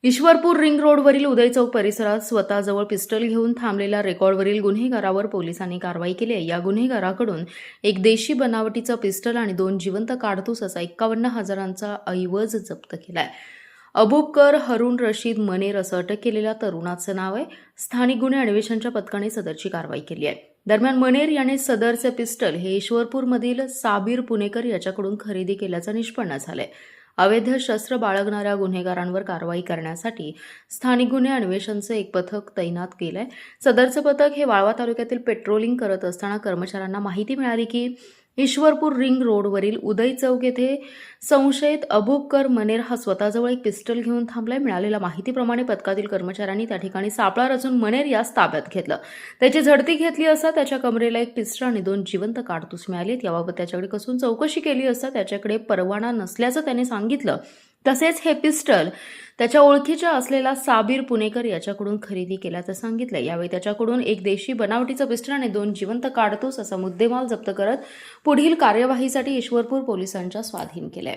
Ishwarpur ring रोडवरील उदय चौक परिसरात स्वतःजवळ pistol घेऊन थांबलेल्या रेकॉर्डवरील गुन्हेगारावर पोलिसांनी कारवाई केली आहे। या गुन्हेगाराकडून एक देशी बनावटीचा पिस्टल आणि 2 जिवंत काडतूस असा 51,000चा ऐवज जप्त केलाय। अबूबकर हरून रशीद मनेर असं अटक केलेल्या तरुणाचं नाव आहे। स्थानिक गुन्हे अन्वेषणच्या पथकाने सदरची कारवाई केली आहे। दरम्यान मनेर याने सदरचे पिस्टल हे ईश्वरपूरमधील साबीर पुणेकर याच्याकडून खरेदी केल्याचं निष्पन्न झालंय। अवैध शस्त्र बाळगणाऱ्या गुन्हेगारांवर कारवाई करण्यासाठी स्थानिक गुन्हे अन्वेषणचे एक पथक तैनात केलंय। सदरचं पथक हे वाळवा तालुक्यातील पेट्रोलिंग करत असताना कर्मचाऱ्यांना माहिती मिळाली की ईश्वरपूर रिंग रोडवरील उदय चौक येथे संशयित अबूबकर मनेर हा स्वतःजवळ एक पिस्टल घेऊन थांबलाय। मिळालेल्या माहितीप्रमाणे पथकातील कर्मचाऱ्यांनी त्या ठिकाणी सापळा रचून मनेर यास ताब्यात घेतलं। त्याची झडती घेतली असता त्याच्या कमरेला एक पिस्टल आणि 2 जिवंत काडतूस मिळालीत। याबाबत त्याच्याकडे कसून चौकशी केली असता त्याच्याकडे परवाना नसल्याचं त्याने सांगितलं। तसेच हे पिस्टल त्याच्या ओळखीच्या असलेला साबीर पुणेकर याच्याकडून खरेदी केल्याचं सांगितलं। यावेळी त्याच्याकडून एक देशी बनावटीचं पिस्टल आणि 2 जिवंत काडतूस असा मुद्देमाल जप्त करत पुढील कार्यवाहीसाठी ईश्वरपूर पोलिसांच्या स्वाधीन केलाय।